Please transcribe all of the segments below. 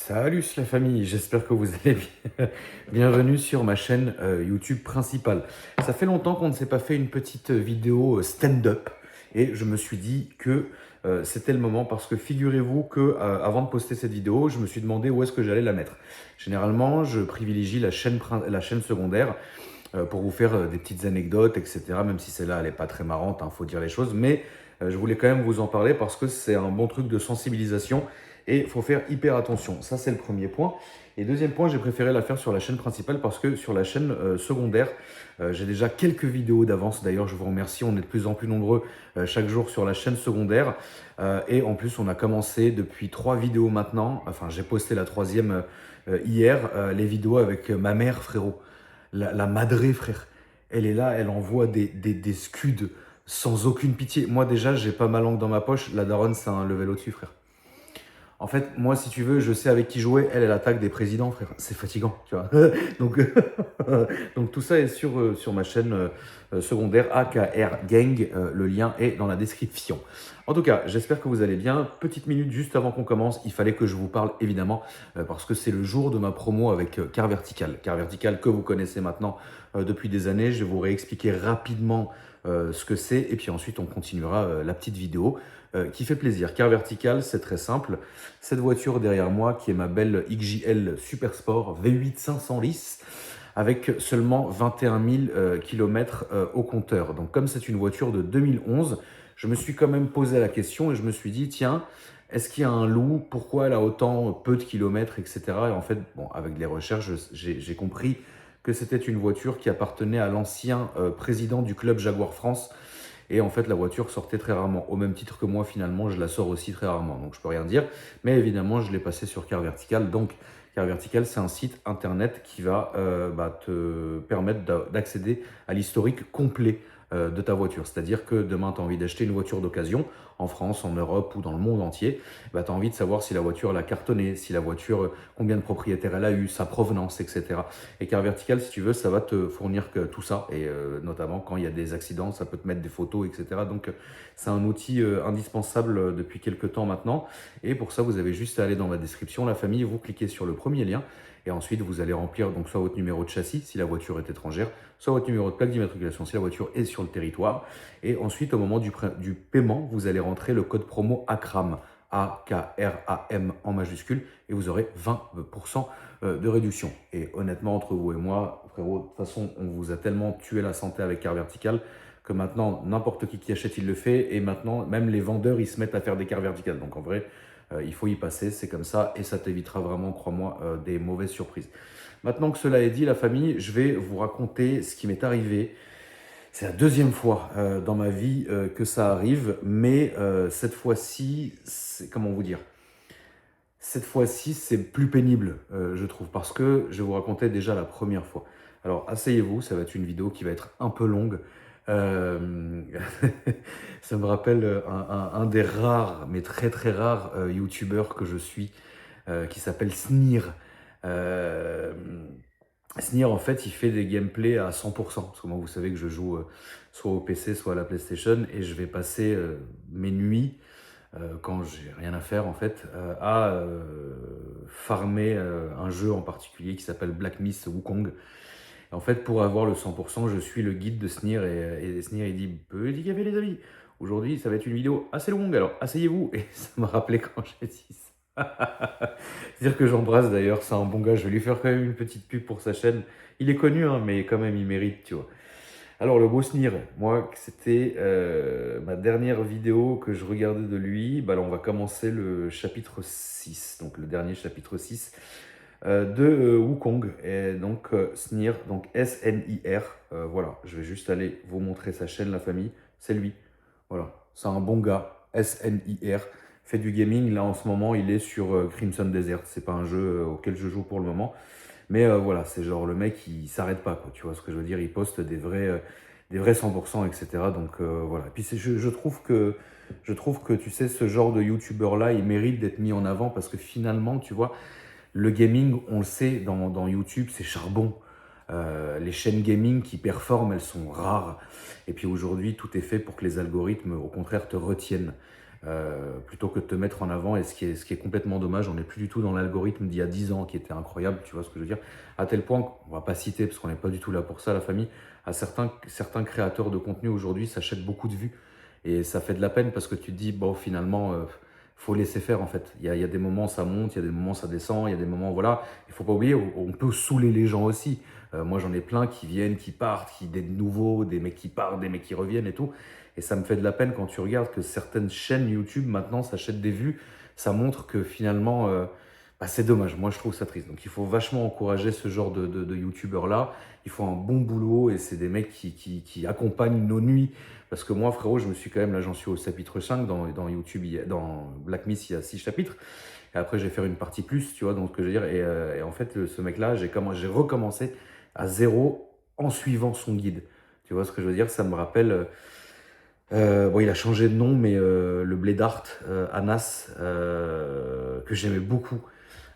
Salut la famille, j'espère que vous allez bien. Bienvenue sur ma chaîne YouTube principale. Ça fait longtemps qu'on ne s'est pas fait une petite vidéo stand-up et je me suis dit que c'était le moment parce que figurez-vous que avant de poster cette vidéo, je me suis demandé où est-ce que j'allais la mettre. Généralement, je privilégie la chaîne secondaire pour vous faire des petites anecdotes, etc. Même si celle-là, elle n'est pas très marrante, faut dire les choses. Mais je voulais quand même vous en parler parce que c'est un bon truc de sensibilisation et il faut faire hyper attention. Ça, c'est le premier point. Et deuxième point, j'ai préféré la faire sur la chaîne principale parce que sur la chaîne secondaire, j'ai déjà quelques vidéos d'avance. D'ailleurs, je vous remercie. On est de plus en plus nombreux chaque jour sur la chaîne secondaire. Et en plus, on a commencé depuis 3 vidéos maintenant. Enfin, j'ai posté la troisième hier, les vidéos avec ma mère, frérot. La madré, frère. Elle est là, elle envoie des scuds sans aucune pitié. Moi, déjà, j'ai pas ma langue dans ma poche. La daronne, c'est un level au-dessus, frère. En fait, moi, si tu veux, je sais avec qui jouer. Elle attaque des présidents, frère. C'est fatigant, tu vois. donc, donc, tout ça est sur ma chaîne secondaire AKR Gang. Le lien est dans la description. En tout cas, j'espère que vous allez bien. Petite minute juste avant qu'on commence, il fallait que je vous parle évidemment parce que c'est le jour de ma promo avec Car Vertical. Car Vertical que vous connaissez maintenant depuis des années. Je vais vous réexpliquer rapidement ce que c'est et puis ensuite on continuera la petite vidéo qui fait plaisir. Car Vertical, c'est très simple. Cette voiture derrière moi, qui est ma belle XJL Super Sport V8 500 litres, avec seulement 21 000 km au compteur. Donc comme c'est une voiture de 2011, je me suis quand même posé la question et je me suis dit, tiens, est-ce qu'il y a un loup? Pourquoi elle a autant peu de kilomètres, etc. Et en fait, bon, avec les recherches, j'ai compris que c'était une voiture qui appartenait à l'ancien président du club Jaguar France. Et en fait, la voiture sortait très rarement. Au même titre que moi, finalement, je la sors aussi très rarement. Donc, je peux rien dire. Mais évidemment, je l'ai passé sur Car Vertical. Donc, Car Vertical, c'est un site internet qui va te permettre d'accéder à l'historique complet de ta voiture. C'est-à-dire que demain, tu as envie d'acheter une voiture d'occasion en France, en Europe ou dans le monde entier. Tu as envie de savoir si la voiture elle a cartonné, si la voiture, combien de propriétaires elle a eu, sa provenance, etc. Et Car Vertical, si tu veux, ça va te fournir que tout ça. Et notamment quand il y a des accidents, ça peut te mettre des photos, etc. Donc, c'est un outil indispensable depuis quelques temps maintenant. Et pour ça, vous avez juste à aller dans ma description, la famille, vous cliquez sur le premier lien. Et ensuite, vous allez remplir donc soit votre numéro de châssis si la voiture est étrangère, soit votre numéro de plaque d'immatriculation si la voiture est sur le territoire. Et ensuite, au moment du paiement, vous allez rentrer le code promo ACRAM, AKRAM en majuscule, et vous aurez 20% de réduction. Et honnêtement, entre vous et moi, frérot, de toute façon, on vous a tellement tué la santé avec Car Vertical que maintenant, n'importe qui achète, il le fait. Et maintenant, même les vendeurs, ils se mettent à faire des Car Verticales. Donc en vrai, il faut y passer, c'est comme ça, et ça t'évitera vraiment, crois-moi, des mauvaises surprises. Maintenant que cela est dit, la famille, je vais vous raconter ce qui m'est arrivé. C'est la deuxième fois dans ma vie que ça arrive, mais cette fois-ci, comment vous dire? Cette fois-ci, c'est plus pénible, je trouve, parce que je vais vous raconter déjà la première fois. Alors, asseyez-vous, ça va être une vidéo qui va être un peu longue. Euh, Ça me rappelle un des rares, mais très très rares youtubeurs que je suis, qui s'appelle Snir. Euh, Snir, en fait, il fait des gameplays à 100%. Parce que moi, vous savez que je joue soit au PC, soit à la PlayStation, et je vais passer mes nuits quand j'ai rien à faire en fait, à farmer un jeu en particulier qui s'appelle Black Myth Wukong. En fait, pour avoir le 100%, je suis le guide de Snir et Snir il dit petit café les amis. Aujourd'hui, ça va être une vidéo assez longue, alors asseyez-vous. Et ça m'a rappelé quand j'ai dit ça. C'est-à-dire que j'embrasse d'ailleurs, c'est un bon gars. Je vais lui faire quand même une petite pub pour sa chaîne. Il est connu, hein, mais quand même, il mérite, tu vois. Alors, le beau Snir, moi, c'était ma dernière vidéo que je regardais de lui. Bah, là, on va commencer le chapitre 6, donc le dernier chapitre 6 de Wukong. Et donc, Snir, donc S-N-I-R. Voilà, je vais juste aller vous montrer sa chaîne, la famille. C'est lui. Voilà, c'est un bon gars. S-N-I-R. Fait du gaming. Là, en ce moment, il est sur Crimson Desert. C'est pas un jeu auquel je joue pour le moment. Mais voilà, c'est genre le mec, il s'arrête pas, quoi. Tu vois ce que je veux dire? Il poste des vrais 100%, etc. Donc voilà. Et puis je trouve que, tu sais, ce genre de youtubeur-là, il mérite d'être mis en avant parce que finalement, tu vois, le gaming, on le sait, dans YouTube, c'est charbon. Les chaînes gaming qui performent, elles sont rares. Et puis aujourd'hui, tout est fait pour que les algorithmes, au contraire, te retiennent. plutôt que de te mettre en avant. Et ce qui est complètement dommage, on n'est plus du tout dans l'algorithme d'il y a 10 ans qui était incroyable, tu vois ce que je veux dire. À tel point qu'on va pas citer, parce qu'on n'est pas du tout là pour ça, la famille, à certains créateurs de contenu aujourd'hui s'achètent beaucoup de vues. Et ça fait de la peine parce que tu te dis, bon, finalement, faut laisser faire en fait. Il y a des moments ça monte, il y a des moments ça descend, il y a des moments, voilà. Il faut pas oublier, on peut saouler les gens aussi. Moi, j'en ai plein qui viennent, qui partent, des nouveaux, des mecs qui partent, des mecs qui reviennent et tout. Et ça me fait de la peine quand tu regardes que certaines chaînes YouTube maintenant s'achètent des vues. Ça montre que finalement, c'est dommage. Moi, je trouve ça triste. Donc, il faut vachement encourager ce genre de youtubeurs-là. Ils font un bon boulot et c'est des mecs qui accompagnent nos nuits. Parce que moi, frérot, je me suis quand même, là, j'en suis au chapitre 5 dans YouTube, dans Black Myth, il y a 6 chapitres. Et après, je vais faire une partie plus, tu vois, donc ce que je veux dire. Et en fait, ce mec-là, j'ai recommencé à zéro en suivant son guide. Tu vois ce que je veux dire? Ça me rappelle. Bon, il a changé de nom, mais le Blédart, Anas, que j'aimais beaucoup,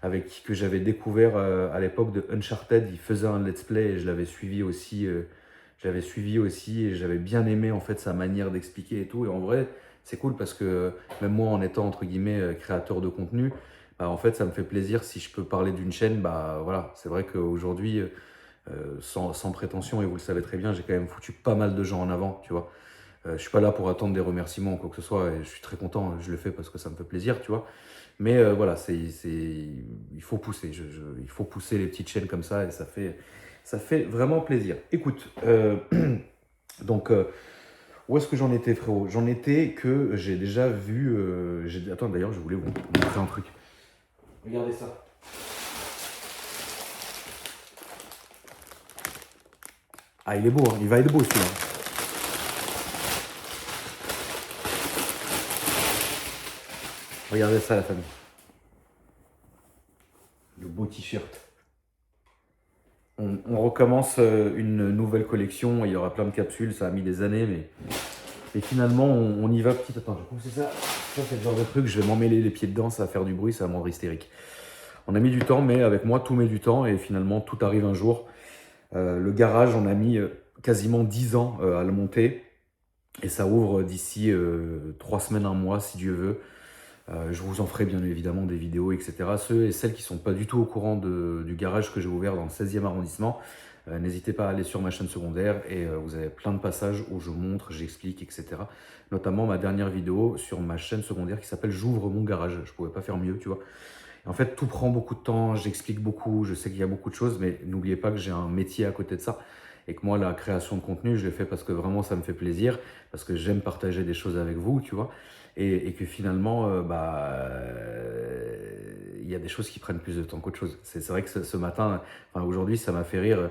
que j'avais découvert à l'époque de Uncharted, il faisait un let's play et je l'avais suivi aussi. Et j'avais bien aimé en fait sa manière d'expliquer et tout. Et en vrai, c'est cool parce que même moi, en étant entre guillemets créateur de contenu, bah, en fait, ça me fait plaisir si je peux parler d'une chaîne. Bah voilà, c'est vrai qu'aujourd'hui, sans prétention, et vous le savez très bien, j'ai quand même foutu pas mal de gens en avant, tu vois. Je suis pas là pour attendre des remerciements ou quoi que ce soit, et je suis très content, je le fais parce que ça me fait plaisir, tu vois. Mais voilà, il faut pousser, il faut pousser les petites chaînes comme ça, et ça fait vraiment plaisir. Écoute, donc, où est-ce que j'en étais, frérot? J'en étais que j'ai déjà vu, attends, d'ailleurs, je voulais vous montrer un truc. Regardez ça. Ah, il est beau, hein, il va être beau celui-là. Regardez ça, la famille. Le beau t-shirt. On recommence une nouvelle collection. Il y aura plein de capsules. Ça a mis des années, mais finalement, on y va petit. Attends, je pense que c'est ça. Ça, c'est le genre de truc. Je vais m'emmêler les pieds dedans. Ça va faire du bruit. Ça va me rendre hystérique. On a mis du temps, mais avec moi, tout met du temps. Et finalement, tout arrive un jour. Le garage, on a mis quasiment 10 ans à le monter. Et ça ouvre d'ici 3 semaines, un mois, si Dieu veut. Je vous en ferai bien évidemment des vidéos, etc. Ceux et celles qui ne sont pas du tout au courant du garage que j'ai ouvert dans le 16e arrondissement, n'hésitez pas à aller sur ma chaîne secondaire et vous avez plein de passages où je montre, j'explique, etc. Notamment ma dernière vidéo sur ma chaîne secondaire qui s'appelle J'ouvre mon garage. Je ne pouvais pas faire mieux, tu vois. Et en fait, tout prend beaucoup de temps, j'explique beaucoup, je sais qu'il y a beaucoup de choses, mais n'oubliez pas que j'ai un métier à côté de ça. Et que moi, la création de contenu, je l'ai fait parce que vraiment, ça me fait plaisir, parce que j'aime partager des choses avec vous, tu vois. Et que finalement, il y a des choses qui prennent plus de temps qu'autre chose. C'est vrai que ce matin, enfin aujourd'hui, ça m'a fait rire.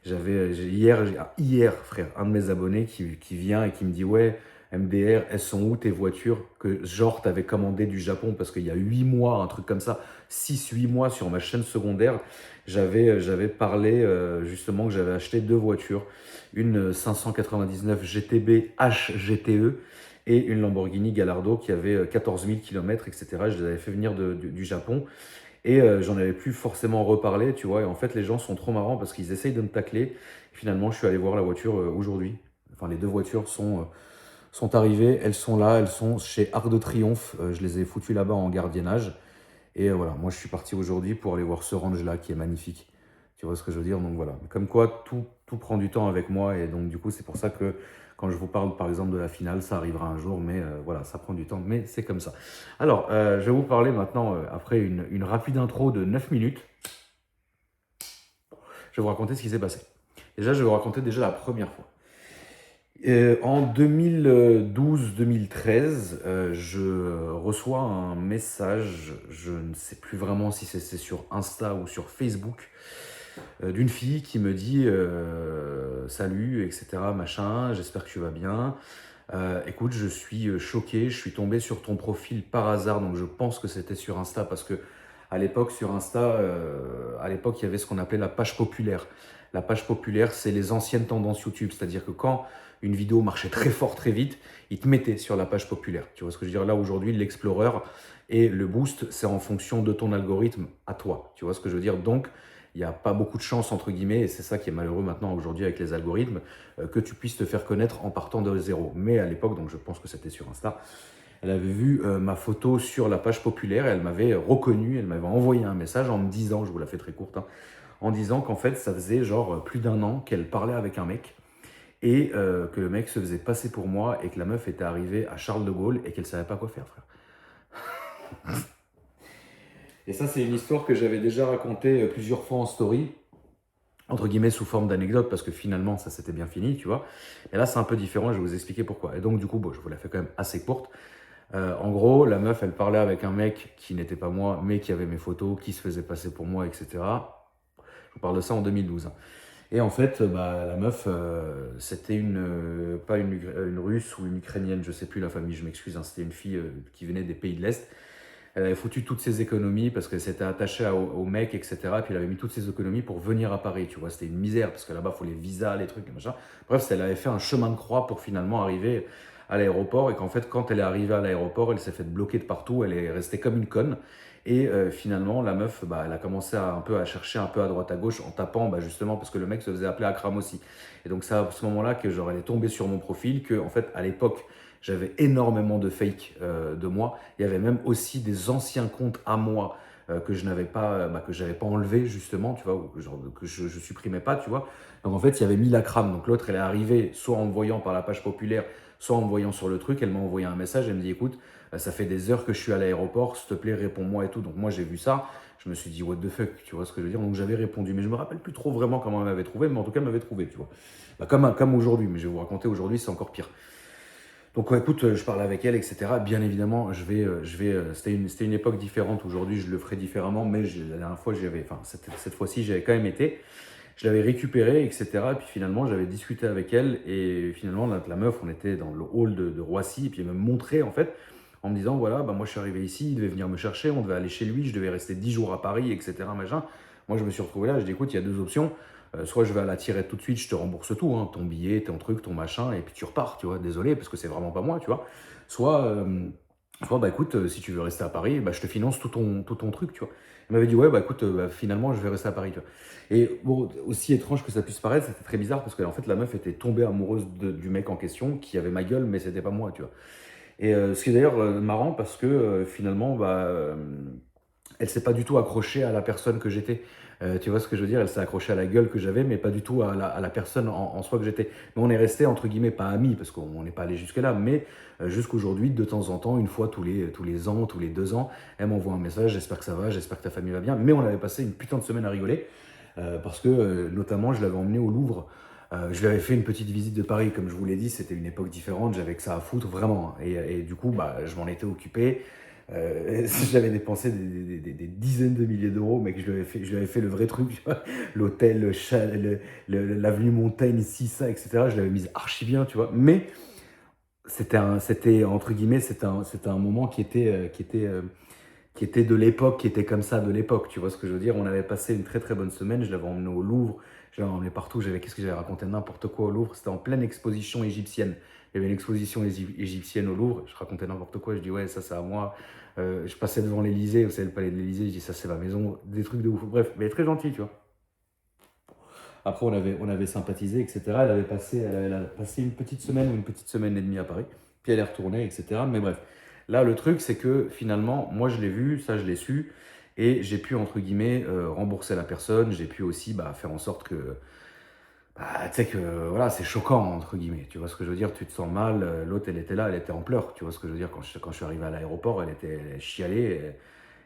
Hier, frère, un de mes abonnés qui vient et qui me dit « Ouais, MDR, elles sont où tes voitures que genre t'avais commandé du Japon ?» Parce qu'il y a 8 mois, un truc comme ça, 6-8 mois sur ma chaîne secondaire, j'avais parlé justement que j'avais acheté 2 voitures. Une 599 GTB HGTE et une Lamborghini Gallardo qui avait 14 000 km, etc. Je les avais fait venir du Japon. Et j'en avais plus forcément reparlé, tu vois. Et en fait, les gens sont trop marrants parce qu'ils essayent de me tacler. Et finalement, je suis allé voir la voiture aujourd'hui. Enfin, les 2 voitures sont arrivées. Elles sont là. Elles sont chez Arc de Triomphe. Je les ai foutues là-bas en gardiennage. Et voilà, moi, je suis parti aujourd'hui pour aller voir ce range-là qui est magnifique. Tu vois ce que je veux dire? Donc voilà. Comme quoi, tout prend du temps avec moi. Et donc, du coup, c'est pour ça que quand je vous parle, par exemple, de la finale, ça arrivera un jour. Mais voilà, ça prend du temps. Mais c'est comme ça. Alors, je vais vous parler maintenant, après une rapide intro de 9 minutes. Je vais vous raconter ce qui s'est passé. Déjà, je vais vous raconter déjà la première fois. En 2012-2013, je reçois un message, je ne sais plus vraiment si c'est sur Insta ou sur Facebook, d'une fille qui me dit salut, etc. machin, j'espère que tu vas bien. Écoute, je suis choqué, je suis tombé sur ton profil par hasard, donc je pense que c'était sur Insta parce que à l'époque, sur Insta, il y avait ce qu'on appelait la page populaire. La page populaire, c'est les anciennes tendances YouTube, c'est-à-dire que quand une vidéo marchait très fort, très vite, ils te mettaient sur la page populaire. Tu vois ce que je veux dire? Là, aujourd'hui, l'Explorer et le Boost, c'est en fonction de ton algorithme à toi. Tu vois ce que je veux dire? Donc, il n'y a pas beaucoup de chance, entre guillemets, et c'est ça qui est malheureux maintenant aujourd'hui avec les algorithmes, que tu puisses te faire connaître en partant de zéro. Mais à l'époque, donc je pense que c'était sur Insta, elle avait vu ma photo sur la page populaire et elle m'avait reconnu, elle m'avait envoyé un message en me disant, je vous la fais très courte, hein, en disant qu'en fait, ça faisait genre plus d'un an qu'elle parlait avec un mec et que le mec se faisait passer pour moi et que la meuf était arrivée à Charles de Gaulle et qu'elle savait pas quoi faire, frère. Et ça, c'est une histoire que j'avais déjà racontée plusieurs fois en story, entre guillemets sous forme d'anecdote, parce que finalement, ça s'était bien fini, tu vois. Et là, c'est un peu différent, je vais vous expliquer pourquoi. Et donc, du coup, bon, je vous la fais quand même assez courte. En gros, la meuf, elle parlait avec un mec qui n'était pas moi, mais qui avait mes photos, qui se faisait passer pour moi, etc. Je vous parle de ça en 2012. Et en fait, bah, la meuf, c'était pas une russe ou une ukrainienne, je sais plus la famille, je m'excuse, hein, c'était une fille qui venait des pays de l'Est. Elle avait foutu toutes ses économies parce qu'elle s'était attachée au mec, etc. Puis elle avait mis toutes ses économies pour venir à Paris, tu vois. C'était une misère parce que là-bas, il faut les visas, les trucs, les machins. Bref, elle avait fait un chemin de croix pour finalement arriver à l'aéroport et qu'en fait, quand elle est arrivée à l'aéroport, elle s'est fait bloquer de partout. Elle est restée comme une conne. Et finalement, la meuf, bah, elle a commencé un peu à chercher un peu à droite à gauche en tapant, bah, justement, parce que le mec se faisait appeler Akram aussi. Et donc, c'est à ce moment-là que genre, elle est tombée sur mon profil, que en fait, à l'époque, j'avais énormément de fake de moi. Il y avait même aussi des anciens comptes à moi que je n'avais pas, que j'avais pas enlevé justement, tu vois, genre, que je supprimais pas, tu vois. Donc en fait, il y avait mis la crame. Donc l'autre, elle est arrivée soit en me voyant par la page populaire, soit en me voyant sur le truc. Elle m'a envoyé un message. Elle me dit, écoute, ça fait des heures que je suis à l'aéroport, s'il te plaît, réponds-moi et tout. Donc moi, j'ai vu ça. Je me suis dit, what the fuck, tu vois ce que je veux dire. Donc j'avais répondu, mais je me rappelle plus trop vraiment comment elle m'avait trouvé, mais en tout cas, elle m'avait trouvé, tu vois. Bah, comme aujourd'hui, mais je vais vous raconter aujourd'hui, c'est encore pire. Donc ouais, écoute, je parle avec elle, etc. Bien évidemment, c'était une époque différente. Aujourd'hui, je le ferai différemment, mais la dernière fois, cette fois-ci, j'avais quand même été. Je l'avais récupérée, etc. Et puis finalement, j'avais discuté avec elle. Et finalement, la meuf, on était dans le hall de Roissy. Et puis elle me montrait, en fait, en me disant, voilà, bah, moi, je suis arrivé ici, il devait venir me chercher, on devait aller chez lui, je devais rester 10 jours à Paris, etc. Machin. Moi, je me suis retrouvé là, je dis, écoute, il y a deux options. Soit je vais à la tirette tout de suite, je te rembourse tout, hein, ton billet, ton truc, ton machin, et puis tu repars, tu vois, désolé, parce que c'est vraiment pas moi, tu vois. Soit bah écoute, si tu veux rester à Paris, bah, je te finance tout ton truc, tu vois. Il m'avait dit, ouais, bah écoute, bah, finalement, je vais rester à Paris, tu vois. Et bon, aussi étrange que ça puisse paraître, c'était très bizarre, parce qu'en fait, la meuf était tombée amoureuse du mec en question, qui avait ma gueule, mais c'était pas moi, tu vois. Et ce qui est d'ailleurs marrant, parce que finalement, bah, elle s'est pas du tout accrochée à la personne que j'étais. Tu vois ce que je veux dire? Elle s'est accrochée à la gueule que j'avais, mais pas du tout à la personne en soi que j'étais. Mais on est resté entre guillemets pas amis parce qu'on n'est pas allé jusque là, mais jusqu'aujourd'hui, de temps en temps, une fois tous les ans, tous les 2 ans, elle m'envoie un message. J'espère que ça va, j'espère que ta famille va bien. Mais on avait passé une putain de semaine à rigoler parce que notamment, je l'avais emmené au Louvre. Je lui avais fait une petite visite de Paris, comme je vous l'ai dit, c'était une époque différente, j'avais que ça à foutre, vraiment. Et du coup, bah, je m'en étais occupé. J'avais dépensé des dizaines de milliers d'euros, mec, je lui avais fait le vrai truc, tu vois. L'hôtel, l'avenue Montaigne, ci, ça, etc. Je l'avais mise archi bien, tu vois. Mais c'était entre guillemets, c'était un moment qui était de l'époque, qui était comme ça de l'époque, tu vois ce que je veux dire. On avait passé une très très bonne semaine, je l'avais emmené au Louvre, je l'avais emmené partout, qu'est-ce que j'avais raconté n'importe quoi au Louvre, c'était en pleine exposition égyptienne. Il y avait une exposition égyptienne au Louvre, je racontais n'importe quoi, je dis ouais, ça c'est à moi. Je passais devant l'Elysée, vous savez, le palais de l'Elysée, je dis ça c'est ma maison, des trucs de ouf. Bref, mais très gentil, tu vois. Après, on avait sympathisé, etc. Elle a passé une petite semaine ou une petite semaine et demie à Paris. Puis elle est retournée, etc. Mais bref, là, le truc, c'est que finalement, moi, je l'ai vu, ça, je l'ai su. Et j'ai pu, entre guillemets, rembourser la personne. J'ai pu aussi bah, faire en sorte que, bah, tu sais que, voilà, c'est choquant, entre guillemets. Tu vois ce que je veux dire? Tu te sens mal. L'autre, elle était là, elle était en pleurs. Tu vois ce que je veux dire? Quand je suis arrivé à l'aéroport, elle chialait.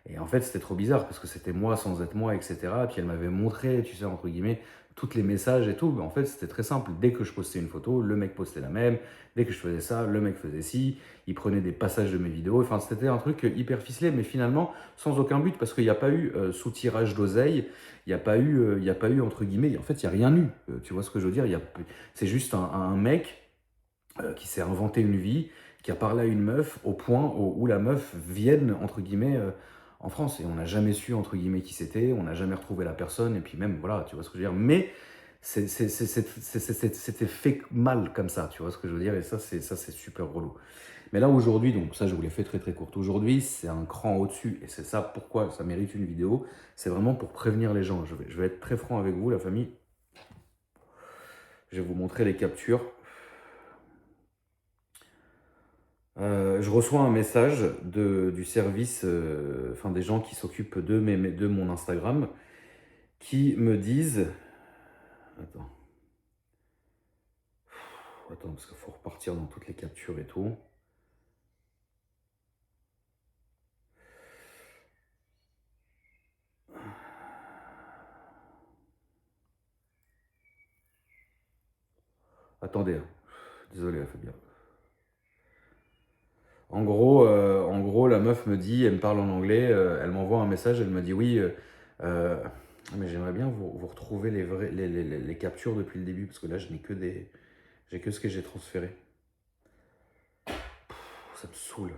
Et en fait, c'était trop bizarre parce que c'était moi sans être moi, etc. Puis elle m'avait montré, tu sais, entre guillemets, tous les messages et tout. Mais en fait, c'était très simple. Dès que je postais une photo, le mec postait la même. Dès que je faisais ça, le mec faisait ci. Il prenait des passages de mes vidéos. Enfin, c'était un truc hyper ficelé, mais finalement, sans aucun but parce qu'il n'y a pas eu soutirage d'oseille. Il n'y a pas eu, entre guillemets, en fait, il n'y a rien eu. Tu vois ce que je veux dire? C'est juste un mec qui s'est inventé une vie, qui a parlé à une meuf au point où la meuf vienne, entre guillemets, en France. Et on n'a jamais su, entre guillemets, qui c'était, on n'a jamais retrouvé la personne, et puis même, voilà, tu vois ce que je veux dire. Mais c'était fait mal comme ça, tu vois ce que je veux dire, et ça, c'est super relou. Mais là, aujourd'hui, donc ça, je vous l'ai fait très très courte. Aujourd'hui, c'est un cran au-dessus, et c'est ça pourquoi ça mérite une vidéo. C'est vraiment pour prévenir les gens. Je vais être très franc avec vous, la famille. Je vais vous montrer les captures. Je reçois un message du service, enfin des gens qui s'occupent de mon Instagram, qui me disent... Attends, attends, parce qu'il faut repartir dans toutes les captures et tout. Attendez, hein. Désolé, Fabien. En gros, la meuf me dit, elle me parle en anglais, elle m'envoie un message, elle me dit oui, euh, mais j'aimerais bien vous retrouver les captures depuis le début, parce que là, j'ai que ce que j'ai transféré. Ça me saoule.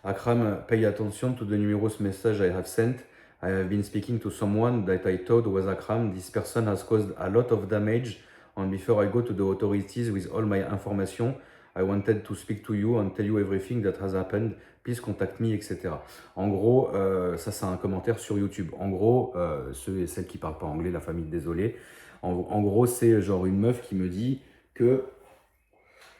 Akram, pay attention to the numerous message I have sent. I have been speaking to someone that I thought was Akram. This person has caused a lot of damage. And before I go to the authorities with all my information, I wanted to speak to you and tell you everything that has happened. Please contact me, etc. En gros, ça c'est un commentaire sur YouTube. En gros, ceux et celles qui parlent pas anglais, la famille désolé. En gros, c'est genre une meuf qui me dit que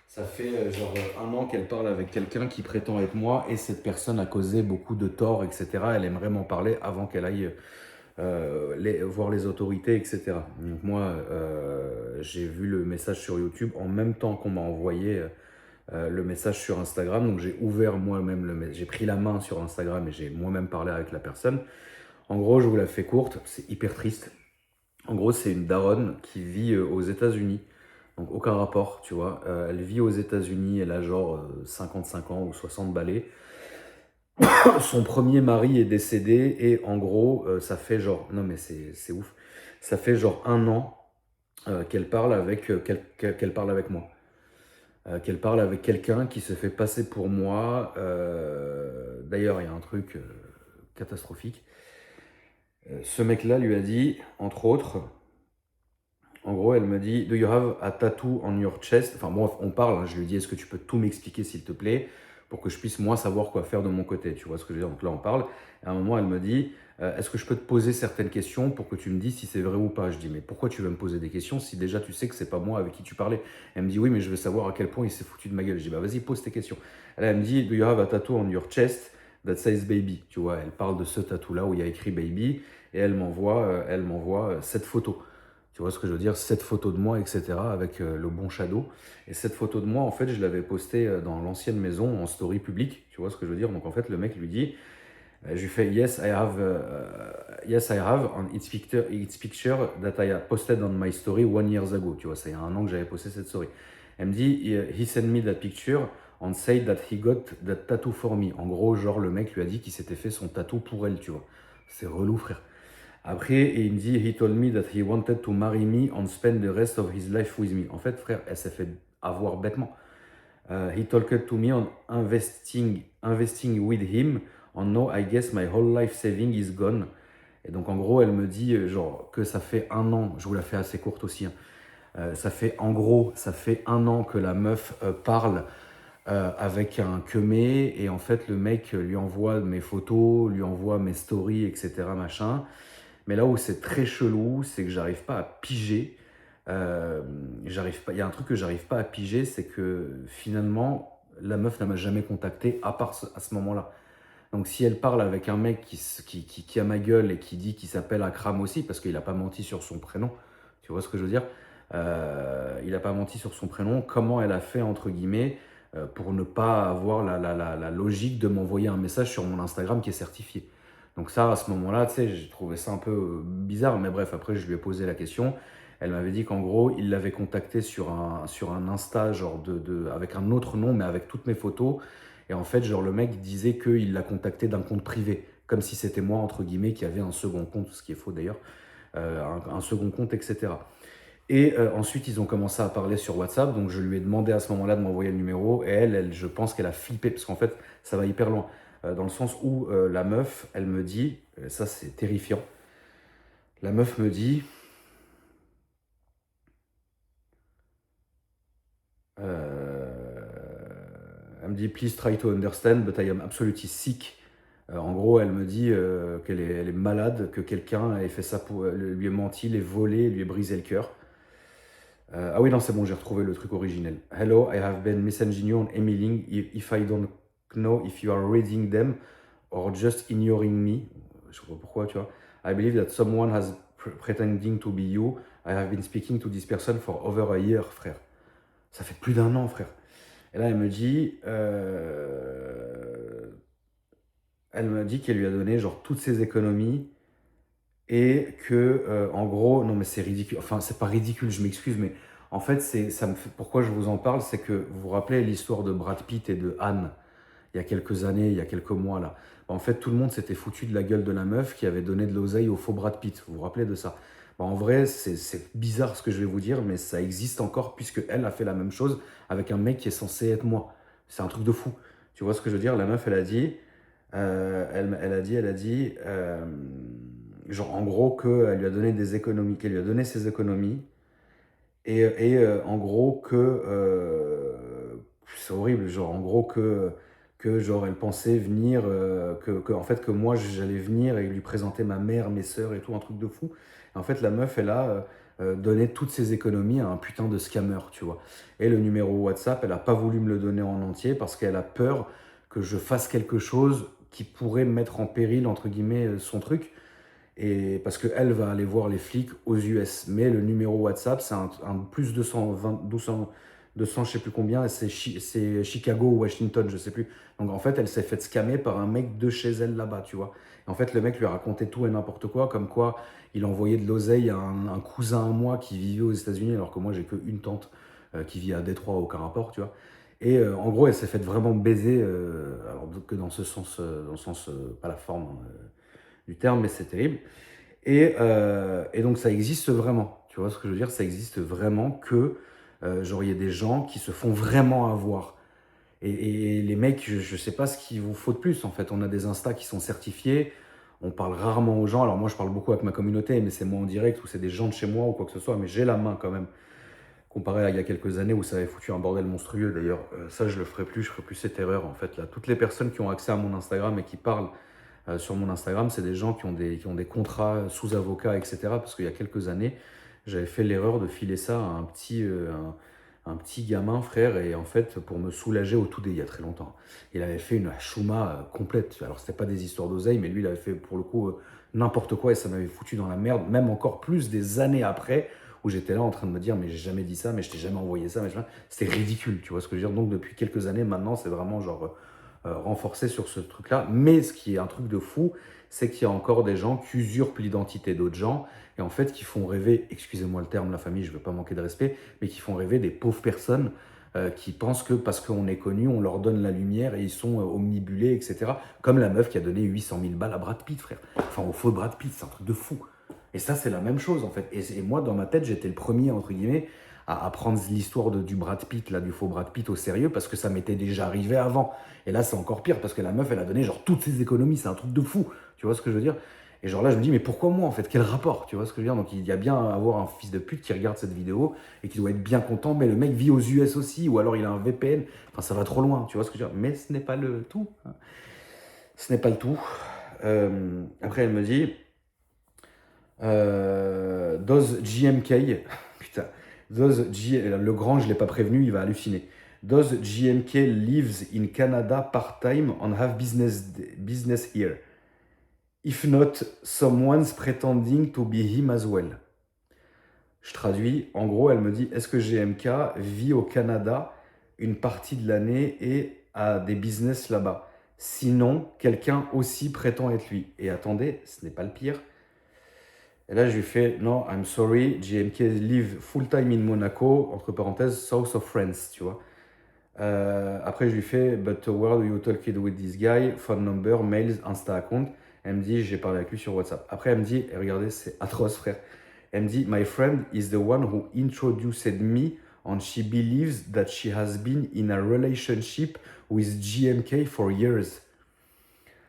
ça fait genre un an qu'elle parle avec quelqu'un qui prétend être moi et cette personne a causé beaucoup de tort, etc. Elle aimerait m'en parler avant qu'elle aille voir les autorités, etc. Donc moi, j'ai vu le message sur YouTube en même temps qu'on m'a envoyé le message sur Instagram. Donc j'ai ouvert moi-même j'ai pris la main sur Instagram et j'ai moi-même parlé avec la personne. En gros, je vous la fais courte, c'est hyper triste. En gros, c'est une daronne qui vit aux États-Unis. Donc aucun rapport, tu vois. Elle vit aux États-Unis, elle a genre 55 ans ou 60 balais. Son premier mari est décédé et en gros, ça fait genre... Non mais c'est ouf. Ça fait genre un an qu'elle parle qu'elle parle avec moi. Qu'elle parle avec quelqu'un qui se fait passer pour moi. D'ailleurs, il y a un truc catastrophique. Ce mec-là lui a dit, entre autres... En gros, elle me dit, Do you have a tattoo on your chest? Enfin bon, on parle, hein, je lui dis, est-ce que tu peux tout m'expliquer s'il te plaît, pour que je puisse moi savoir quoi faire de mon côté, tu vois ce que je veux dire? Donc là, on parle, et à un moment, elle me dit, est-ce que je peux te poser certaines questions pour que tu me dises si c'est vrai ou pas? Je dis, mais pourquoi tu veux me poser des questions si déjà tu sais que c'est pas moi avec qui tu parlais? Elle me dit, oui, mais je veux savoir à quel point il s'est foutu de ma gueule. Je dis, bah vas-y, pose tes questions. Elle me dit, Do you have a tattoo on your chest that says baby? Tu vois, elle parle de ce tattoo-là où il y a écrit baby, et elle m'envoie cette photo. Tu vois ce que je veux dire? Cette photo de moi, etc. avec le bon shadow. Et cette photo de moi, en fait, je l'avais postée dans l'ancienne maison en story publique. Tu vois ce que je veux dire? Donc en fait, le mec lui dit, je lui fais yes, yes, I have, and it's picture that I posted on my story 1 year ago. Tu vois, c'est il y a un an que j'avais posté cette story. Elle me dit, he sent me that picture and said that he got that tattoo for me. En gros, genre, le mec lui a dit qu'il s'était fait son tattoo pour elle, tu vois. C'est relou, frère. Après, il me dit, he told me that he wanted to marry me and spend the rest of his life with me. En fait, frère, elle s'est fait avoir bêtement. He talked to me on investing with him, and now I guess my whole life saving is gone. Et donc, en gros, elle me dit, genre, que ça fait un an, je vous la fais assez courte aussi, hein. Ça fait un an que la meuf parle avec un queumé, et en fait, le mec lui envoie mes photos, lui envoie mes stories, etc., machin. Mais là où c'est très chelou, c'est que j'arrive pas à piger. Il y a un truc que j'arrive pas à piger, c'est que finalement, la meuf ne m'a jamais contacté à part à ce moment-là. Donc si elle parle avec un mec qui a ma gueule et qui dit qu'il s'appelle Akram aussi, parce qu'il n'a pas menti sur son prénom, tu vois ce que je veux dire? Il n'a pas menti sur son prénom, comment elle a fait, entre guillemets, pour ne pas avoir la logique de m'envoyer un message sur mon Instagram qui est certifié. Donc ça, à ce moment-là, tu sais, j'ai trouvé ça un peu bizarre, mais bref, après, je lui ai posé la question. Elle m'avait dit qu'en gros, il l'avait contacté sur un Insta, genre avec un autre nom, mais avec toutes mes photos. Et en fait, genre, le mec disait qu'il l'a contacté d'un compte privé, comme si c'était moi, entre guillemets, qui avait un second compte, ce qui est faux d'ailleurs, un second compte, etc. Et ensuite, ils ont commencé à parler sur WhatsApp. Donc, je lui ai demandé à ce moment-là de m'envoyer le numéro. Et je pense qu'elle a flippé, parce qu'en fait, ça va hyper loin. Dans le sens où la meuf, elle me dit, ça c'est terrifiant, la meuf me dit, elle me dit, please try to understand, but I am absolutely sick. En gros, elle me dit elle est malade, que quelqu'un ait fait ça lui ait menti, l'ait volé, lui ait brisé le cœur. Ah oui, non, c'est bon, j'ai retrouvé le truc originel. Hello, I have been messaging you on emailing. If I don't know if you are reading them or just ignoring me. Je sais pas pourquoi, tu vois. I believe that someone has pretending to be you. I have been speaking to this person for over a year, frère. Ça fait plus d'un an, frère. Et là, elle me dit qu'elle lui a donné genre toutes ses économies et que, en gros, non mais c'est ridicule. Enfin, c'est pas ridicule, je m'excuse, mais en fait, pourquoi je vous en parle, c'est que vous vous rappelez l'histoire de Brad Pitt et de Anne il y a quelques années, il y a quelques mois là. En fait, tout le monde s'était foutu de la gueule de la meuf qui avait donné de l'oseille au faux Brad Pitt. Vous vous rappelez de ça? En vrai, c'est bizarre ce que je vais vous dire, mais ça existe encore puisque elle a fait la même chose avec un mec qui est censé être moi. C'est un truc de fou. Tu vois ce que je veux dire? La meuf, elle a dit, genre en gros qu'elle lui a donné des économies, qu'elle lui a donné ses économies en gros que c'est horrible, genre en gros que genre elle pensait venir, en fait que moi j'allais venir et lui présenter ma mère, mes sœurs et tout, un truc de fou. Et en fait la meuf elle a donné toutes ses économies à un putain de scammer, tu vois. Et le numéro WhatsApp, elle a pas voulu me le donner en entier parce qu'elle a peur que je fasse quelque chose qui pourrait mettre en péril entre guillemets son truc. Et parce qu'elle va aller voir les flics aux US. Mais le numéro WhatsApp, c'est un plus 220, 200, je sais plus combien, c'est Chicago ou Washington, je sais plus. Donc en fait, elle s'est fait scammer par un mec de chez elle là-bas, tu vois. Et en fait, le mec lui a raconté tout et n'importe quoi, comme quoi il envoyait de l'oseille à un cousin à moi qui vivait aux États-Unis, alors que moi j'ai qu'une tante qui vit à Détroit, aucun rapport, tu vois. Et en gros, elle s'est fait vraiment baiser, alors que dans le sens, pas la forme, hein, du terme, mais c'est terrible. Et donc ça existe vraiment, tu vois ce que je veux dire? Ça existe vraiment que, genre il y a des gens qui se font vraiment avoir. Et les mecs, je sais pas ce qu'il vous faut de plus en fait. On a des Insta qui sont certifiés, on parle rarement aux gens. Alors moi je parle beaucoup avec ma communauté, mais c'est moi en direct ou c'est des gens de chez moi ou quoi que ce soit, mais j'ai la main quand même. Comparé à il y a quelques années où ça avait foutu un bordel monstrueux d'ailleurs. Ça je le ferai plus, je ferai plus cette erreur en fait là. Toutes les personnes qui ont accès à mon Instagram et qui parlent sur mon Instagram, c'est des gens qui ont des contrats sous avocat, etc. Parce qu'il y a quelques années, j'avais fait l'erreur de filer ça à un petit gamin, frère, et en fait, pour me soulager au tout début, il y a très longtemps. Il avait fait une chouma complète. Alors, c'était pas des histoires d'oseille, mais lui, il avait fait pour le coup n'importe quoi et ça m'avait foutu dans la merde, même encore plus des années après, où j'étais là en train de me dire, mais j'ai jamais dit ça, mais je t'ai jamais envoyé ça, mais c'était ridicule, tu vois ce que je veux dire. Donc, depuis quelques années, maintenant, c'est vraiment genre renforcé sur ce truc-là. Mais ce qui est un truc de fou, c'est qu'il y a encore des gens qui usurpent l'identité d'autres gens et en fait qui font rêver, excusez-moi le terme, la famille, je ne veux pas manquer de respect, mais qui font rêver des pauvres personnes qui pensent que parce qu'on est connu, on leur donne la lumière et ils sont omnibulés, etc. Comme la meuf qui a donné 800 000 balles à Brad Pitt, frère. Enfin, au faux Brad Pitt, c'est un truc de fou. Et ça, c'est la même chose, en fait. Et moi, dans ma tête, j'étais le premier, entre guillemets, à prendre l'histoire du Brad Pitt, là, du faux Brad Pitt au sérieux, parce que ça m'était déjà arrivé avant. Et là, c'est encore pire, parce que la meuf, elle a donné genre toutes ses économies, c'est un truc de fou. Tu vois ce que je veux dire? Et genre là, je me dis, mais pourquoi moi, en fait? Quel rapport? Tu vois ce que je veux dire? Donc il y a bien à avoir un fils de pute qui regarde cette vidéo et qui doit être bien content, mais le mec vit aux US aussi, ou alors il a un VPN. Enfin, ça va trop loin, tu vois ce que je veux dire? Mais ce n'est pas le tout, hein. Ce n'est pas le tout. Après, elle me dit, Does GMK, putain, le grand, je ne l'ai pas prévenu, il va halluciner. Does GMK lives in Canada part-time and have business here? If not, someone's pretending to be him as well. Je traduis, en gros, elle me dit, est-ce que GMK vit au Canada une partie de l'année et a des business là-bas? Sinon, quelqu'un aussi prétend être lui. Et attendez, ce n'est pas le pire. Et là, je lui fais, non, I'm sorry, GMK live full-time in Monaco, entre parenthèses, south of France, tu vois. Après, je lui fais, but where do you talk with this guy? Phone number, mails, Insta account. Elle me dit, j'ai parlé avec lui sur WhatsApp. Après, elle me dit, et regardez, c'est atroce, frère. Elle me dit, my friend is the one who introduced me and she believes that she has been in a relationship with GMK for years.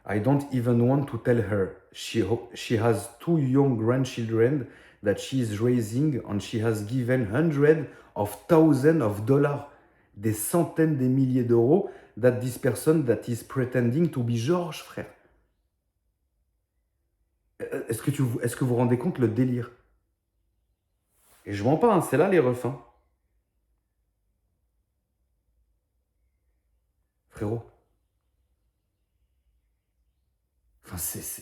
I don't even want to tell her. She has two young grandchildren that she is raising and she has given hundreds of thousands of dollars, des centaines des milliers d'euros, that this person that is pretending to be George, frère. Est-ce que vous vous rendez compte le délire? Et je mens pas, hein, c'est là les refs, hein. frérot. Enfin,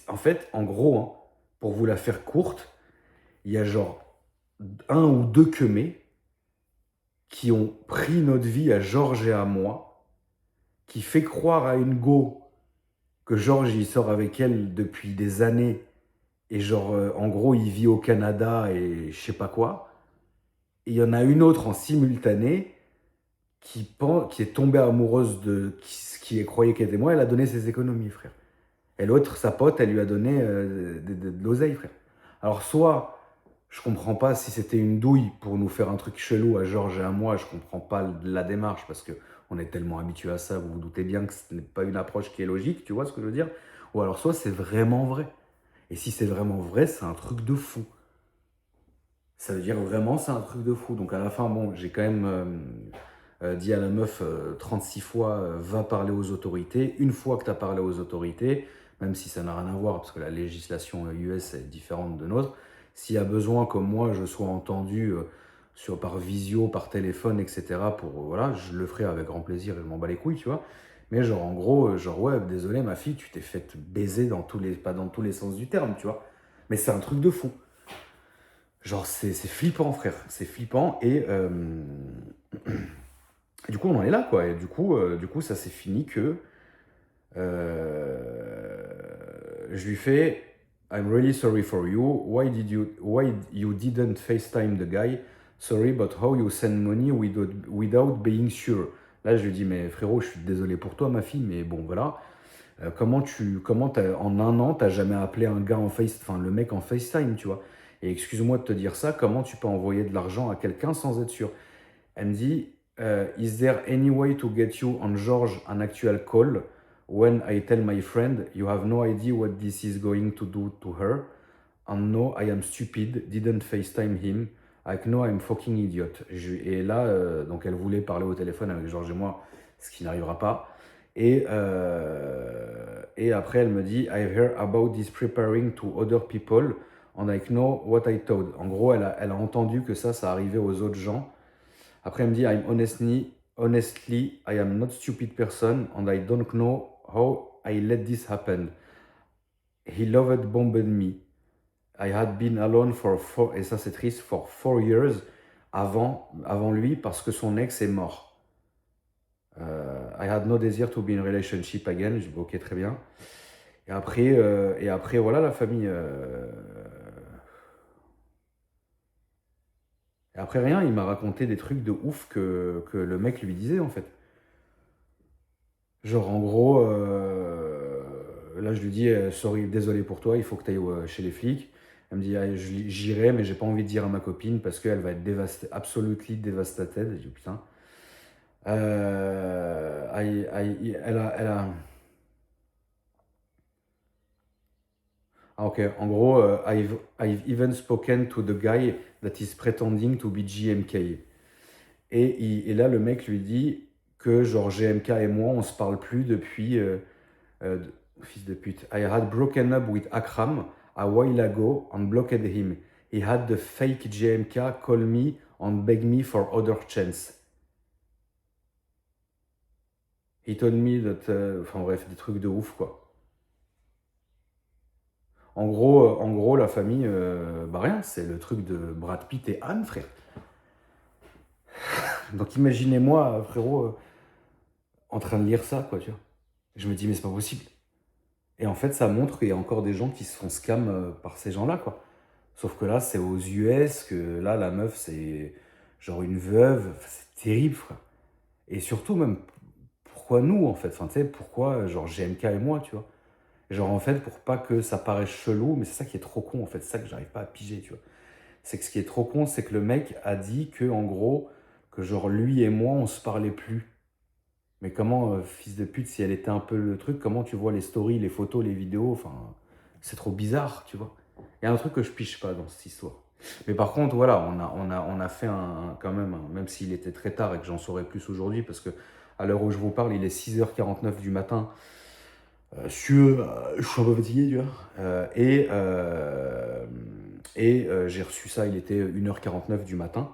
en fait, en gros, hein, pour vous la faire courte, il y a genre un ou deux queumés qui ont pris notre vie à Georges et à moi, qui fait croire à une go que Georges, il sort avec elle depuis des années, et genre, en gros, il vit au Canada et je sais pas quoi. Et il y en a une autre en simultané qui est tombée amoureuse de qui croyait qu'elle était moi, elle a donné ses économies, frère. Et l'autre, sa pote, elle lui a donné de l'oseille, frère. Alors, soit, je comprends pas si c'était une douille pour nous faire un truc chelou à Georges et à moi, je comprends pas la démarche parce que on est tellement habitué à ça, vous vous doutez bien que ce n'est pas une approche qui est logique, tu vois ce que je veux dire? Ou alors, soit c'est vraiment vrai. Et si c'est vraiment vrai, c'est un truc de fou. Ça veut dire vraiment, c'est un truc de fou. Donc à la fin, bon, j'ai quand même dit à la meuf 36 fois, va parler aux autorités. Une fois que tu as parlé aux autorités, même si ça n'a rien à voir, parce que la législation US est différente de notre, s'il y a besoin, comme moi, je sois entendu par visio, par téléphone, etc., voilà, je le ferai avec grand plaisir et je m'en bats les couilles, tu vois. Mais genre, en gros, genre, ouais, désolé, ma fille, tu t'es fait baiser pas dans tous les sens du terme, tu vois. Mais c'est un truc de fou. Genre, c'est flippant, frère. C'est flippant. Et du coup, on en est là, quoi. Et du coup ça s'est fini que je lui fais I'm really sorry for you. Why you didn't FaceTime the guy? Sorry, but how you send money without being sure? Là, je lui dis, mais frérot, je suis désolé pour toi, ma fille, mais bon, voilà. En un an, t'as jamais appelé un gars enfin le mec en FaceTime, tu vois. Et excuse-moi de te dire ça, comment tu peux envoyer de l'argent à quelqu'un sans être sûr? Elle me dit, is there any way to get you on George an actual call when I tell my friend you have no idea what this is going to do to her? And no, I am stupid, didn't FaceTime him. I know I'm fucking idiot. Et là, donc elle voulait parler au téléphone avec Georges et moi, ce qui n'arrivera pas. Et après, elle me dit, I've heard about this preparing to other people, and I know what I told. En gros, elle a entendu que ça arrivait aux autres gens. Après, elle me dit, honestly, I am not stupid person, and I don't know how I let this happen. He loved bombed me. I had been alone et ça c'est triste, for 4 years avant lui parce que son ex est mort. I had no desire to be in relationship again. Je dis ok, très bien. Et après voilà la famille. Et après rien, il m'a raconté des trucs de ouf que le mec lui disait en fait. Genre en gros, là je lui dis sorry, désolé pour toi, il faut que tu ailles chez les flics. Elle me dit ah, j'irai, mais j'ai pas envie de dire à ma copine parce qu'elle va être absolutely devastated. Je dis putain. Elle a. Ah, ok, en gros, I've even spoken to the guy that is pretending to be GMK. Et là, le mec lui dit que genre GMK et moi, on se parle plus depuis. Fils de pute. I had broken up with Akram a while ago and blocked him. He had the fake GMK call me and beg me for other chance. He told me that. Enfin bref, des trucs de ouf quoi. En gros, la famille, bah rien, c'est le truc de Brad Pitt et Anne, frère. Donc imaginez-moi, frérot, en train de lire ça, quoi, tu vois. Je me dis, mais c'est pas possible. Et en fait, ça montre qu'il y a encore des gens qui se font scam par ces gens-là, quoi. Sauf que là, c'est aux US, que là, la meuf, c'est genre une veuve. Enfin, c'est terrible, frère. Et surtout, même, pourquoi nous, en fait? Enfin, tu sais, pourquoi, genre, GMK et moi, tu vois? Genre, en fait, pour pas que ça paraisse chelou, mais c'est ça qui est trop con, en fait. C'est ça que j'arrive pas à piger, tu vois. C'est que ce qui est trop con, c'est que le mec a dit que, en gros, que genre, lui et moi, on se parlait plus. Mais comment, fils de pute, si elle était un peu le truc, comment tu vois les stories, les photos, les vidéos, enfin, c'est trop bizarre, tu vois. Il y a un truc que je piche pas dans cette histoire. Mais par contre, voilà, on a fait quand même, même s'il était très tard et que j'en saurais plus aujourd'hui, parce que à l'heure où je vous parle, il est 6h49 du matin. Je suis un peu fatigué, tu vois. J'ai reçu ça, il était 1h49 du matin.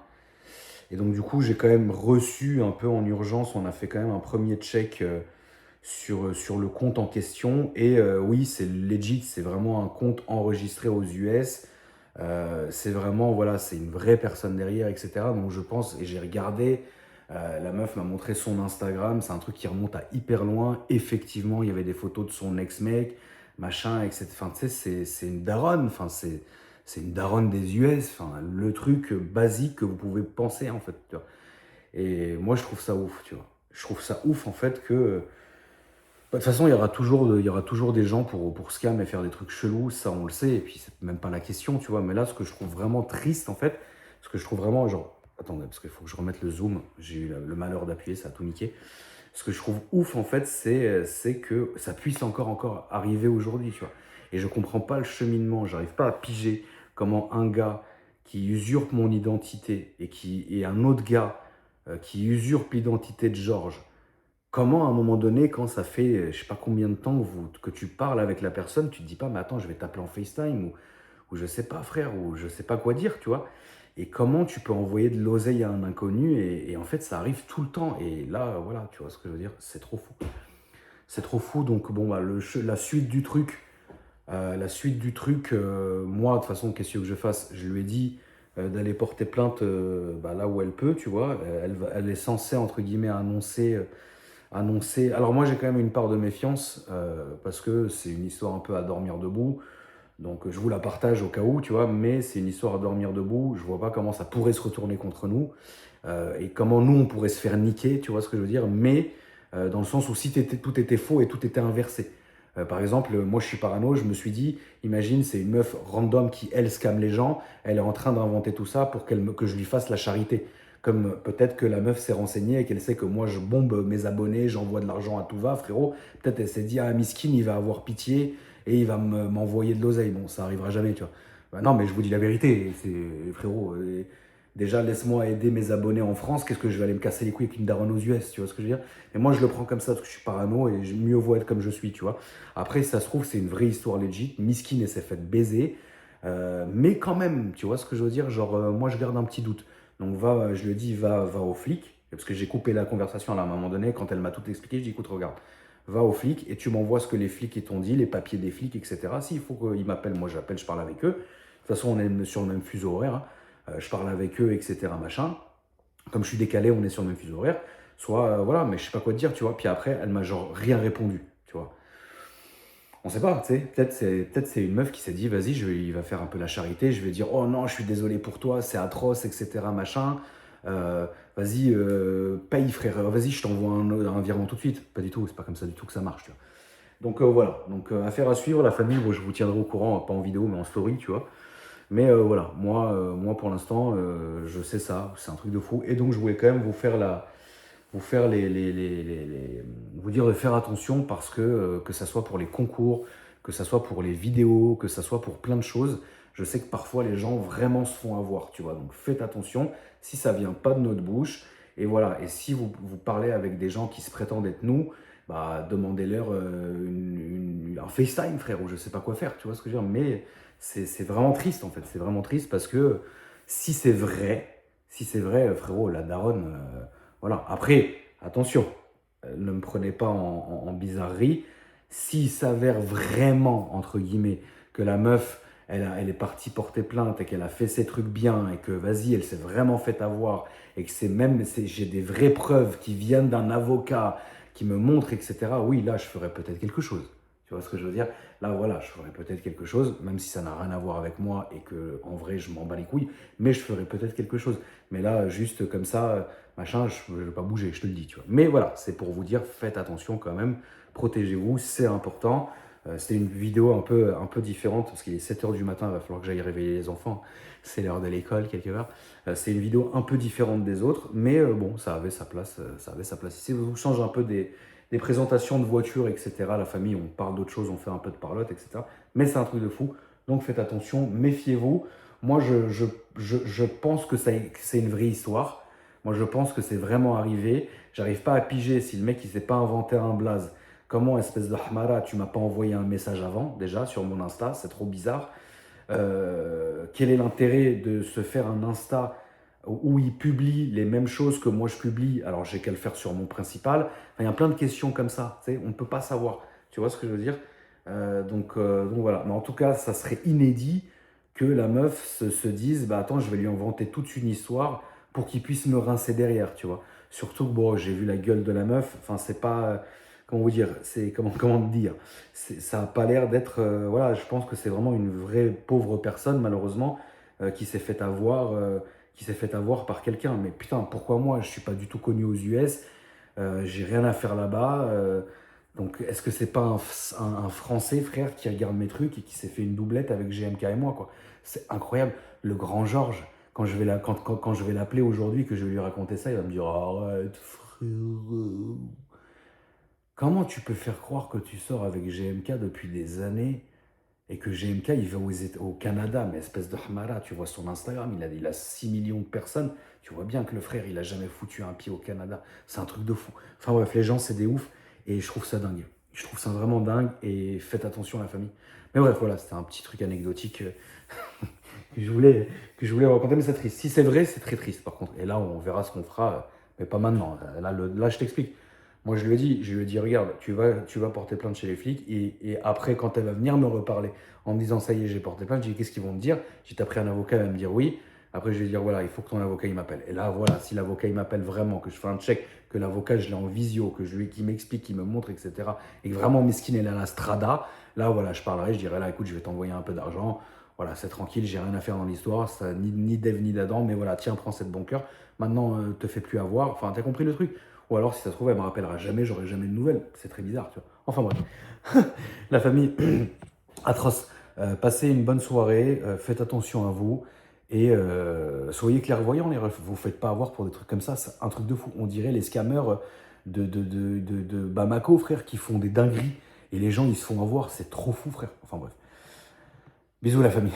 Et donc, du coup, j'ai quand même reçu un peu en urgence. On a fait quand même un premier check sur le compte en question. Et oui, c'est legit, c'est vraiment un compte enregistré aux US. C'est vraiment, voilà, c'est une vraie personne derrière, etc. Donc je pense, et j'ai regardé, la meuf m'a montré son Instagram, c'est un truc qui remonte à hyper loin. Effectivement, il y avait des photos de son ex-mec, machin, etc. Enfin, tu sais, c'est une daronne, enfin, c'est une daronne des US, enfin, le truc basique que vous pouvez penser, en fait, tu vois. Et moi, je trouve ça ouf, tu vois. Je trouve ça ouf, en fait, que bah, de toute façon, il y aura toujours des gens pour scam et faire des trucs chelous, ça on le sait, et puis c'est même pas la question, tu vois. Mais là, ce que je trouve vraiment triste, en fait, ce que je trouve vraiment, genre, attendez, parce qu'il faut que je remette le zoom, j'ai eu le malheur d'appuyer, ça a tout niqué. Ce que je trouve ouf, en fait, c'est que ça puisse encore arriver aujourd'hui, tu vois. Et je comprends pas le cheminement, j'arrive pas à piger comment un gars qui usurpe mon identité et un autre gars qui usurpe l'identité de Georges. Comment, à un moment donné, quand ça fait je sais pas combien de temps que tu parles avec la personne, tu te dis pas, mais attends, je vais t'appeler en FaceTime ou je sais pas, frère, ou je sais pas quoi dire, tu vois. Et comment tu peux envoyer de l'oseille à un inconnu et en fait, ça arrive tout le temps. Et là, voilà, tu vois ce que je veux dire, c'est trop fou. C'est trop fou. Donc, bon, bah, la suite du truc, moi, de toute façon, qu'est-ce que je fasse? Je lui ai dit d'aller porter plainte bah, là où elle peut, tu vois. Elle est censée, entre guillemets, annoncer. Alors moi j'ai quand même une part de méfiance parce que c'est une histoire un peu à dormir debout. Donc je vous la partage au cas où, tu vois, mais c'est une histoire à dormir debout. Je vois pas comment ça pourrait se retourner contre nous et comment nous on pourrait se faire niquer, tu vois ce que je veux dire. Mais dans le sens où si tout était faux et tout était inversé. Par exemple, moi je suis parano, je me suis dit, imagine c'est une meuf random qui elle scam les gens, elle est en train d'inventer tout ça pour que je lui fasse la charité. Comme peut-être que la meuf s'est renseignée et qu'elle sait que moi je bombe mes abonnés, j'envoie de l'argent à tout va, frérot. Peut-être elle s'est dit, ah, Miskin, il va avoir pitié et il va m'envoyer de l'oseille. Bon, ça arrivera jamais, tu vois. Bah non, mais je vous dis la vérité, frérot. Déjà, laisse-moi aider mes abonnés en France. Qu'est-ce que je vais aller me casser les couilles avec une daronne aux US, tu vois ce que je veux dire? Et moi, je le prends comme ça parce que je suis parano et mieux vaut être comme je suis, tu vois. Après, si ça se trouve, c'est une vraie histoire legit. Miskin, elle s'est fait baiser. Mais quand même, tu vois ce que je veux dire? Genre, moi, je garde un petit doute. Donc, je lui ai dit, va au flic. Parce que j'ai coupé la conversation là, à un moment donné. Quand elle m'a tout expliqué, je dis, écoute, regarde, va au flic et tu m'envoies ce que les flics t'ont dit, les papiers des flics, etc. S'il faut qu'ils m'appellent, moi j'appelle, je parle avec eux. De toute façon, on est sur le même fuseau horaire. Hein. Je parle avec eux, etc. Machin. Comme je suis décalé, on est sur le même fuseau horaire. Soit, voilà, mais je sais pas quoi te dire, tu vois. Puis après, elle m'a genre rien répondu, tu vois. On sait pas, tu sais. Peut-être c'est une meuf qui s'est dit, vas-y, il va faire un peu la charité. Je vais dire, oh non, je suis désolé pour toi, c'est atroce, etc. Machin. Vas-y, paye, frère. Vas-y, je t'envoie un virement tout de suite. Pas du tout, c'est pas comme ça du tout que ça marche, tu vois. Donc voilà, donc affaire à suivre, la famille, bon, je vous tiendrai au courant, pas en vidéo mais en story, tu vois. Mais voilà, moi pour l'instant, je sais ça, c'est un truc de fou. Et donc je voulais quand même vous faire vous dire de faire attention parce que ça soit pour les concours, que ça soit pour les vidéos, que ça soit pour plein de choses. Je sais que parfois les gens vraiment se font avoir, tu vois. Donc faites attention si ça vient pas de notre bouche. Et voilà, et si vous parlez avec des gens qui se prétendent être nous, bah demandez-leur un FaceTime, frère, ou je sais pas quoi faire, tu vois ce que je veux dire. Mais c'est vraiment triste en fait, c'est vraiment triste parce que si c'est vrai, frérot, la daronne. Voilà. Après, attention, ne me prenez pas en bizarrerie. S'il s'avère vraiment, entre guillemets, que la meuf, elle est partie porter plainte et qu'elle a fait ses trucs bien et que, vas-y, elle s'est vraiment fait avoir et que j'ai des vraies preuves qui viennent d'un avocat qui me montre, etc., oui, là, je ferais peut-être quelque chose. Tu vois ce que je veux dire? Là, voilà, je ferais peut-être quelque chose, même si ça n'a rien à voir avec moi et que, en vrai, je m'en bats les couilles, mais je ferais peut-être quelque chose. Mais là, juste comme ça, machin, je ne vais pas bouger, je te le dis, tu vois. Mais voilà, c'est pour vous dire, faites attention quand même, protégez-vous, c'est important. C'était une vidéo un peu différente, parce qu'il est 7 h du matin, il va falloir que j'aille réveiller les enfants, c'est l'heure de l'école, quelque part. C'est une vidéo un peu différente des autres, mais bon, ça avait sa place, ça avait sa place. Si vous changez un peu des présentations de voitures, etc., la famille, on parle d'autres choses, on fait un peu de parlotte, etc., mais c'est un truc de fou, donc faites attention, méfiez-vous. Moi, je pense que c'est une vraie histoire. Moi, je pense que c'est vraiment arrivé. J'arrive pas à piger si le mec, il s'est pas inventé un blaze. Comment, espèce de hamara, tu m'as pas envoyé un message avant, déjà, sur mon Insta, c'est trop bizarre. Quel est l'intérêt de se faire un Insta où ils publient les mêmes choses que moi je publie, alors j'ai qu'à le faire sur mon principal. Enfin, il y a plein de questions comme ça, tu sais, on ne peut pas savoir. Tu vois ce que je veux dire? Donc voilà. Mais en tout cas, ça serait inédit que la meuf se dise, bah attends, je vais lui inventer toute une histoire pour qu'il puisse me rincer derrière, tu vois. Surtout que bon, j'ai vu la gueule de la meuf, enfin c'est pas, comment vous dire, c'est comment te dire, ça a pas l'air d'être, voilà, je pense que c'est vraiment une vraie pauvre personne malheureusement qui s'est fait avoir. Qui s'est fait avoir par quelqu'un. Mais putain, pourquoi moi? Je suis pas du tout connu aux US, j'ai rien à faire là-bas. Donc est-ce que c'est pas un Français, frère, qui regarde mes trucs et qui s'est fait une doublette avec GMK et moi, quoi? C'est incroyable. Le grand Georges, quand je vais l'appeler aujourd'hui, que je vais lui raconter ça, il va me dire arrête, frérot. Comment tu peux faire croire que tu sors avec GMK depuis des années et que GMK, il va au Canada, mais espèce de hamara, tu vois son Instagram, il a 6 millions de personnes. Tu vois bien que le frère, il a jamais foutu un pied au Canada. C'est un truc de fou. Enfin bref, les gens, c'est des oufs. Et je trouve ça dingue. Je trouve ça vraiment dingue. Et faites attention à la famille. Mais bref, voilà, c'était un petit truc anecdotique que je voulais raconter. Mais c'est triste. Si c'est vrai, c'est très triste par contre. Et là, on verra ce qu'on fera. Mais pas maintenant. Là, je t'explique. Moi, je lui ai dit, regarde, tu vas porter plainte chez les flics. Et après, quand elle va venir me reparler en me disant, ça y est, j'ai porté plainte, j'ai dit, qu'est-ce qu'ils vont me dire? J'ai dit, t'as pris un avocat, elle va me dire oui. Après, je vais dire, voilà, il faut que ton avocat, il m'appelle. Et là, voilà, si l'avocat, il m'appelle vraiment, que je fais un check, que l'avocat, je l'ai en visio, qu'il m'explique, qu'il me montre, etc. Et que vraiment, Meskin, elle est à la strada, là, voilà, je parlerai, je dirai, là, écoute, je vais t'envoyer un peu d'argent. Voilà, c'est tranquille, j'ai rien à faire dans l'histoire, ça ni d'Ève ni d'Adam, mais voilà, tiens, prends cette bon cœur. Maintenant, te fais plus avoir. Enfin, t'as compris le truc? Ou alors, si ça se trouve, elle me rappellera jamais, j'aurai jamais de nouvelles. C'est très bizarre, tu vois. Enfin bref. La famille, atroce. Passez une bonne soirée, faites attention à vous et soyez clairvoyants, les refs. Vous ne faites pas avoir pour des trucs comme ça. C'est un truc de fou. On dirait les scammers de Bamako, frère, qui font des dingueries et les gens, ils se font avoir. C'est trop fou, frère. Enfin bref. Bisous, la famille.